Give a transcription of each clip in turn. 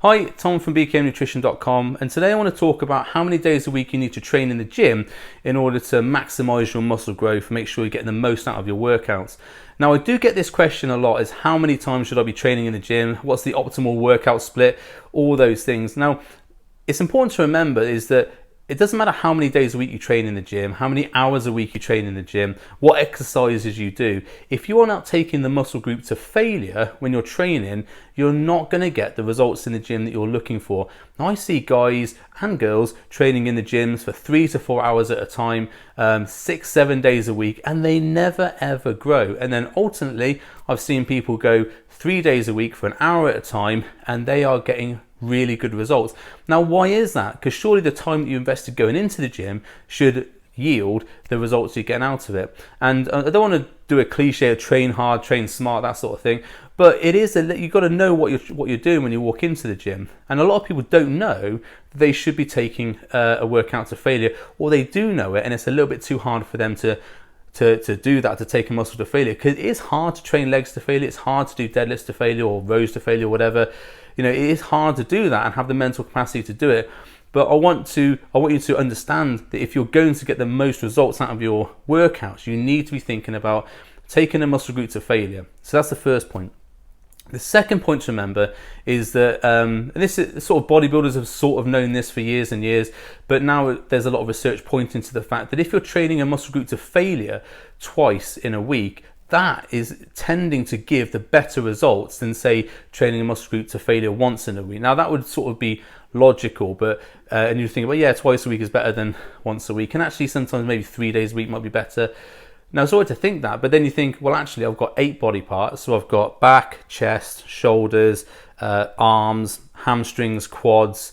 Hi, Tom from bkmnutrition.com, and today I want to talk about how many days a week you need to train in the gym in order to maximize your muscle growth and make sure you're getting the most out of your workouts. Now, I do get this question a lot, is how many times should I be training in the gym? What's the optimal workout split? All those things. Now, it's important to remember is that it doesn't matter how many days a week you train in the gym, how many hours a week you train in the gym, what exercises you do. If you are not taking the muscle group to failure when you're training, you're not going to get the results in the gym that you're looking for. Now, I see guys and girls training in the gyms for 3 to 4 hours at a time, 6-7 days a week, and they never ever grow. And then ultimately, I've seen people go 3 days a week for an hour at a time, and they are getting really good results. Now, why is that? Because surely the time that you invested going into the gym should yield the results you're getting out of it. And I don't want to do a cliche of train hard, train smart, that sort of thing, but it is you've got to know what you're doing when you walk into the gym. And a lot of people don't know that they should be taking a workout to failure, or they do know it and it's a little bit too hard for them to do that, to take a muscle to failure, because it is hard to train legs to failure. It's hard to do deadlifts to failure or rows to failure, whatever. You know, it is hard to do that and have the mental capacity to do it. But I want you to understand that if you're going to get the most results out of your workouts, you need to be thinking about taking a muscle group to failure. So that's the first point. The second point to remember is that, and this is sort of, bodybuilders have sort of known this for years and years, but now there's a lot of research pointing to the fact that if you're training a muscle group to failure twice in a week, that is tending to give the better results than, say, training a muscle group to failure once in a week. Now, that would sort of be logical, but and you think, well, yeah, twice a week is better than once a week, and actually sometimes maybe 3 days a week might be better. Now, it's alright to think that, but then you think, well, actually, I've got 8 body parts. So I've got back, chest, shoulders, arms, hamstrings, quads,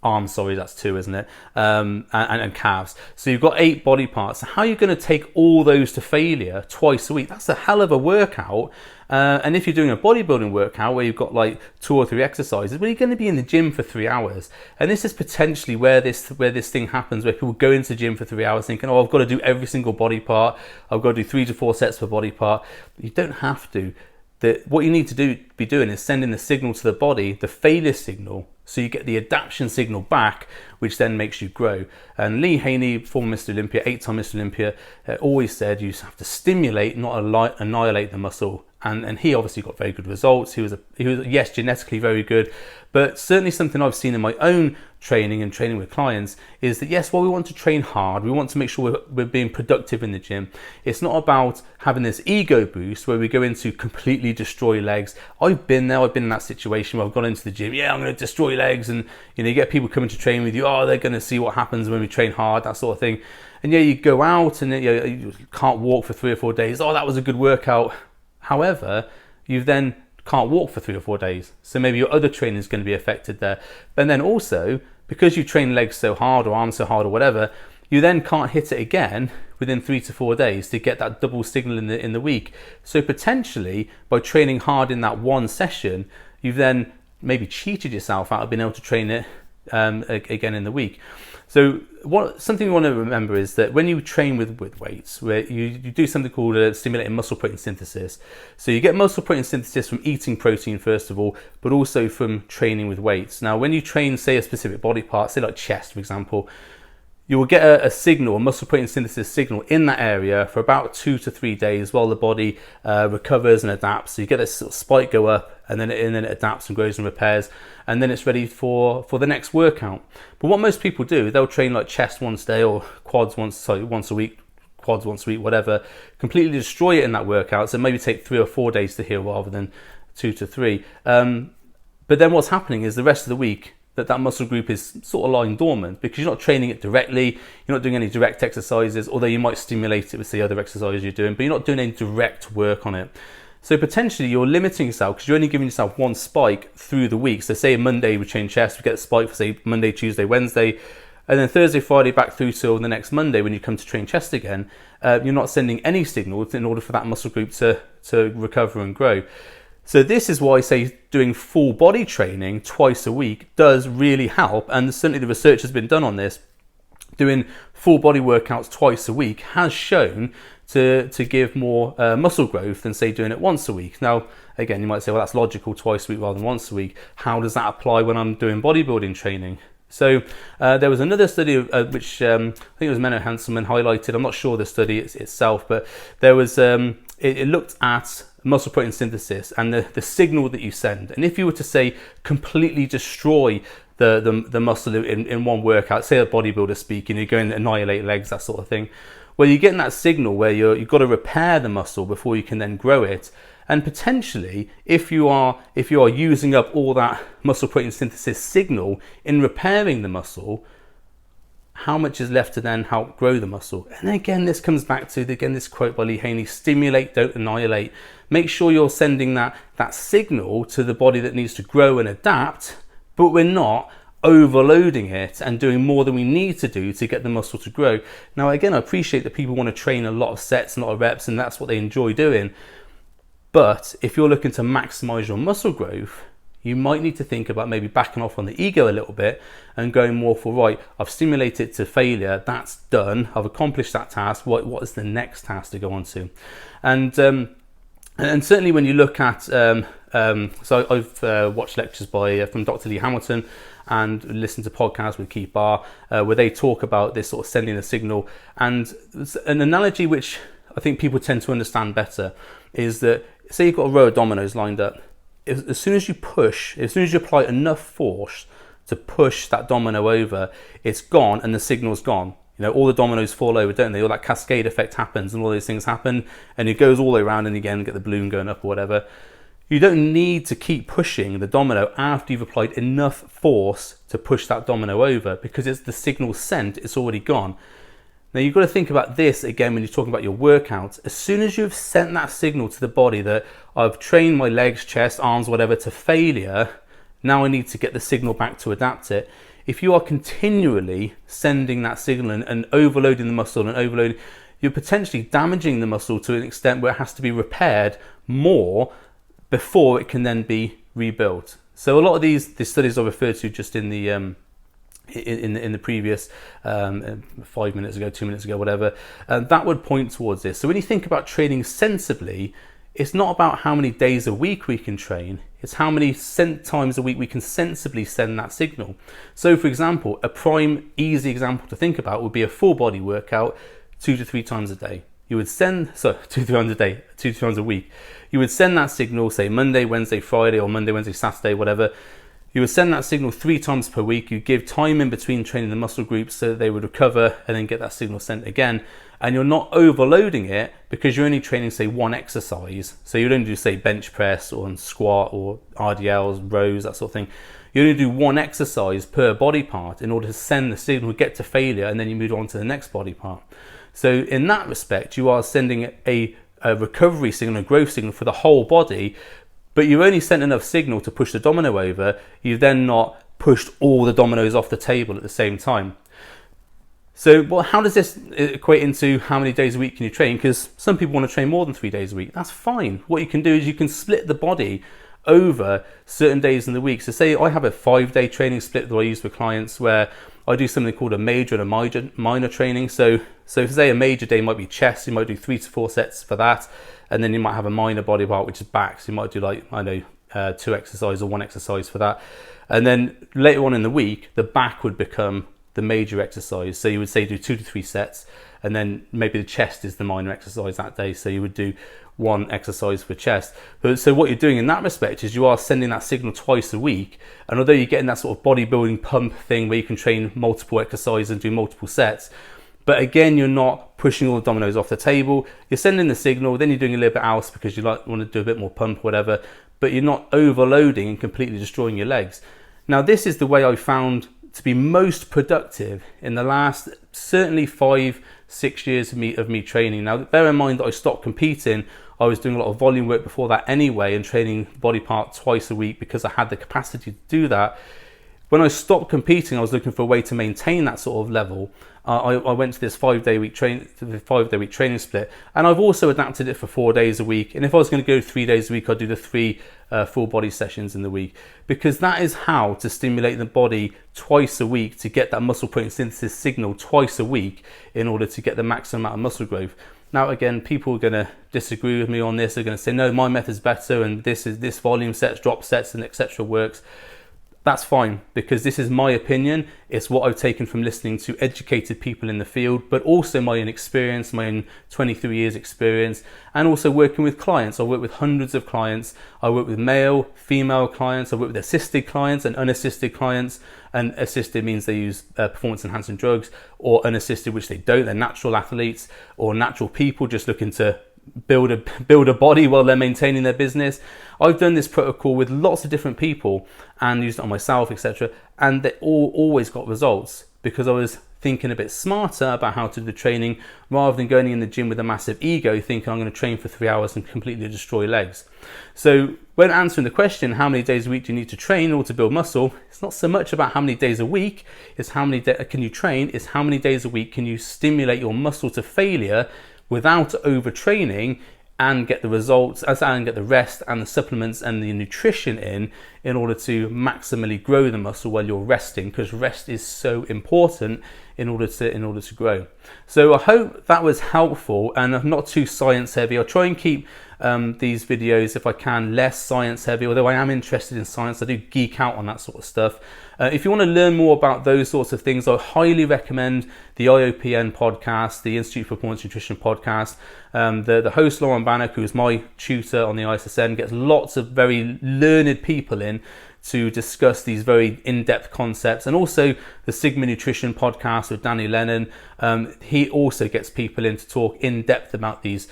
arms, sorry, that's 2, isn't it? And calves. So you've got 8 body parts. So how are you going to take all those to failure twice a week? That's a hell of a workout. And if you're doing a bodybuilding workout where you've got like 2 or 3 exercises, well, you're going to be in the gym for 3 hours. And this is potentially where this thing happens, where people go into the gym for 3 hours thinking, oh, I've got to do every single body part. I've got to do 3 to 4 sets per body part. You don't have to. What you need to be doing is sending the signal to the body, the failure signal, so you get the adaptation signal back, which then makes you grow. And Lee Haney, former Mr. Olympia, 8-time Mr. Olympia, always said you have to stimulate, not annihilate the muscle. And he obviously got very good results. He was yes, genetically very good, but certainly something I've seen in my own training and training with clients is that, yes, while we want to train hard, we want to make sure we're being productive in the gym. It's not about having this ego boost where we go into completely destroy legs. I've been there. I've been in that situation where I've gone into the gym. Yeah, I'm going to destroy legs, and you get people coming to train with you. Oh, they're going to see what happens when we train hard, that sort of thing. And yeah, you go out and you can't walk for 3 or 4 days. Oh, that was a good workout. However, you then can't walk for 3 or 4 days. So maybe your other training is going to be affected there. And then also, because you train legs so hard or arms so hard or whatever, you then can't hit it again within 3 to 4 days to get that double signal in the week. So potentially, by training hard in that one session, you've then maybe cheated yourself out of being able to train it again in the week. So something you want to remember is that when you train with weights, where you do something called stimulating muscle protein synthesis. So you get muscle protein synthesis from eating protein first of all, but also from training with weights. Now, when you train, say, a specific body part, say like chest, for example, you will get a signal, a muscle protein synthesis signal in that area for about 2 to 3 days while the body recovers and adapts. So you get a sort of spike go up, and then it adapts and grows and repairs, and then it's ready for the next workout. But what most people do, they'll train like chest once a day or quads once a week, quads once a week, whatever, completely destroy it in that workout. So maybe take 3 or 4 days to heal rather than 2 to 3. But then what's happening is the rest of the week, that muscle group is sort of lying dormant because you're not training it directly, you're not doing any direct exercises, although you might stimulate it with the other exercises you're doing, but you're not doing any direct work on it. So potentially you're limiting yourself because you're only giving yourself one spike through the week. So say Monday we train chest, we get a spike for say Monday, Tuesday, Wednesday, and then Thursday, Friday back through till the next Monday when you come to train chest again. You're not sending any signals in order for that muscle group to recover and grow. So this is why I say doing full body training twice a week does really help, and certainly the research has been done on this. Doing full body workouts twice a week has shown to give more muscle growth than say doing it once a week. Now, Again, you might say, well, that's logical, twice a week rather than once a week. How does that apply when I'm doing bodybuilding training? So there was another study which I think it was Menno Hanselman highlighted. I'm not sure the study itself, but there was it looked at muscle protein synthesis and the signal that you send. And if you were to say completely destroy the muscle in one workout, say a bodybuilder speaking, you're going to annihilate legs, that sort of thing. Well, you're getting that signal where you've got to repair the muscle before you can then grow it. And potentially, if you are using up all that muscle protein synthesis signal in repairing the muscle, how much is left to then help grow the muscle? And again, this comes back to this quote by Lee Haney: stimulate, don't annihilate. Make sure you're sending that signal to the body that needs to grow and adapt, but we're not overloading it and doing more than we need to do to get the muscle to grow. Now, again, I appreciate that people want to train a lot of sets and a lot of reps, and that's what they enjoy doing. But if you're looking to maximize your muscle growth, you might need to think about maybe backing off on the ego a little bit and going more for, right, I've stimulated to failure, that's done, I've accomplished that task, what is the next task to go on to? And certainly when you look at, so I've watched lectures from Dr. Lee Hamilton and listened to podcasts with Keith Barr where they talk about this sort of sending a signal. And an analogy which I think people tend to understand better is that, say you've got a row of dominoes lined up. As soon as you apply enough force to push that domino over, it's gone and the signal's gone. You know, all the dominoes fall over, don't they? All that cascade effect happens and all those things happen, and it goes all the way around, and again, get the balloon going up or whatever. You don't need to keep pushing the domino after you've applied enough force to push that domino over, because it's the signal sent, it's already gone. Now, you've got to think about this again when you're talking about your workouts. As soon as you've sent that signal to the body that I've trained my legs, chest, arms, whatever to failure, now I need to get the signal back to adapt it. If you are continually sending that signal and overloading the muscle and overloading, you're potentially damaging the muscle to an extent where it has to be repaired more before it can then be rebuilt. So a lot of these studies I referred to just in the previous 5 minutes ago, 2 minutes ago, whatever, that would point towards this. So when you think about training sensibly, it's not about how many days a week we can train, it's how many times a week we can sensibly send that signal. So for example, a prime easy example to think about would be a full body workout 2 to 3 times a day. You would send, 2 to 3 times a day, 2 to 3 times a week. You would send that signal, say Monday, Wednesday, Friday, or Monday, Wednesday, Saturday, whatever. You would send that signal 3 times per week. You give time in between training the muscle groups so that they would recover and then get that signal sent again. And you're not overloading it because you're only training, say, one exercise. So you don't do, say, bench press or squat or RDLs, rows, that sort of thing. You only do one exercise per body part in order to send the signal, get to failure, and then you move on to the next body part. So in that respect, you are sending a recovery signal, a growth signal for the whole body, but you've only sent enough signal to push the domino over. You've then not pushed all the dominoes off the table at the same time. So, well, how does this equate into how many days a week can you train? Because some people want to train more than 3 days a week. That's fine. What you can do is you can split the body over certain days in the week. So say I have a 5-day training split that I use for clients where I do something called a major and a minor training. So say a major day might be chest, you might do 3 to 4 sets for that. And then you might have a minor body part, which is back. So you might do 2 exercises or 1 exercise for that. And then later on in the week, the back would become the major exercise. So you would say do 2 to 3 sets, and then maybe the chest is the minor exercise that day. So you would do 1 exercise for chest. So what you're doing in that respect is you are sending that signal twice a week. And although you're getting that sort of bodybuilding pump thing where you can train multiple exercises and do multiple sets, but again, you're not pushing all the dominoes off the table. You're sending the signal, then you're doing a little bit else because you want to do a bit more pump, whatever, but you're not overloading and completely destroying your legs. Now, this is the way I found to be most productive in the last certainly 5-6 years of me training. Now, bear in mind that I stopped competing. I was doing a lot of volume work before that anyway and training body part twice a week because I had the capacity to do that. When I stopped competing, I was looking for a way to maintain that sort of level. I went to this 5-day week training split, and I've also adapted it for 4 days a week. And if I was going to go 3 days a week, I'd do the 3 full body sessions in the week, because that is how to stimulate the body twice a week to get that muscle protein synthesis signal twice a week in order to get the maximum amount of muscle growth. Now, again, people are going to disagree with me on this. They're going to say, no, my method's better, and this volume sets, drop sets, and etc. works. That's fine, because this is my opinion. It's what I've taken from listening to educated people in the field, but also my own experience, my own 23 years experience, and also working with clients. I work with hundreds of clients. I work with male, female clients. I work with assisted clients and unassisted clients. And assisted means they use performance enhancing drugs, or unassisted, which they don't. They're natural athletes or natural people just looking to build a body while they're maintaining their business. I've done this protocol with lots of different people and used it on myself, etc. And they always got results, because I was thinking a bit smarter about how to do the training, rather than going in the gym with a massive ego thinking I'm going to train for 3 hours and completely destroy legs. So when answering the question, how many days a week do you need to train in order to build muscle, it's not so much about how many days a week, it's how many can you train, it's how many days a week can you stimulate your muscle to failure without overtraining, and get the results, and get the rest and the supplements and the nutrition in order to maximally grow the muscle while you're resting, because rest is so important in order to grow. So I hope that was helpful, and I'm not too science heavy. I'll try and keep these videos, if I can, less science heavy, although I am interested in science. I do geek out on that sort of stuff. If you want to learn more about those sorts of things, I highly recommend the IOPN podcast, the Institute for Performance Nutrition podcast. The host, Lauren Bannock, who is my tutor on the ISSN, gets lots of very learned people in to discuss these very in-depth concepts. And also the Sigma Nutrition podcast with Danny Lennon. He also gets people in to talk in depth about these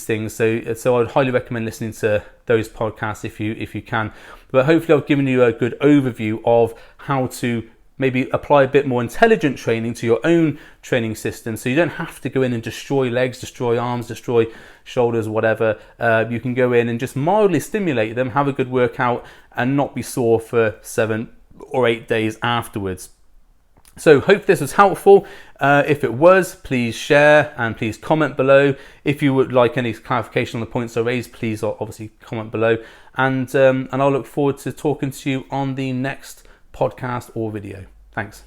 things. So I'd highly recommend listening to those podcasts if you can. But hopefully I've given you a good overview of how to maybe apply a bit more intelligent training to your own training system, so you don't have to go in and destroy legs, destroy arms, destroy shoulders, whatever. You can go in and just mildly stimulate them, have a good workout, and not be sore for 7 or 8 days afterwards. So hope this was helpful. If it was, please share and please comment below. If you would like any clarification on the points I raised, please obviously comment below. And I'll look forward to talking to you on the next podcast or video. Thanks.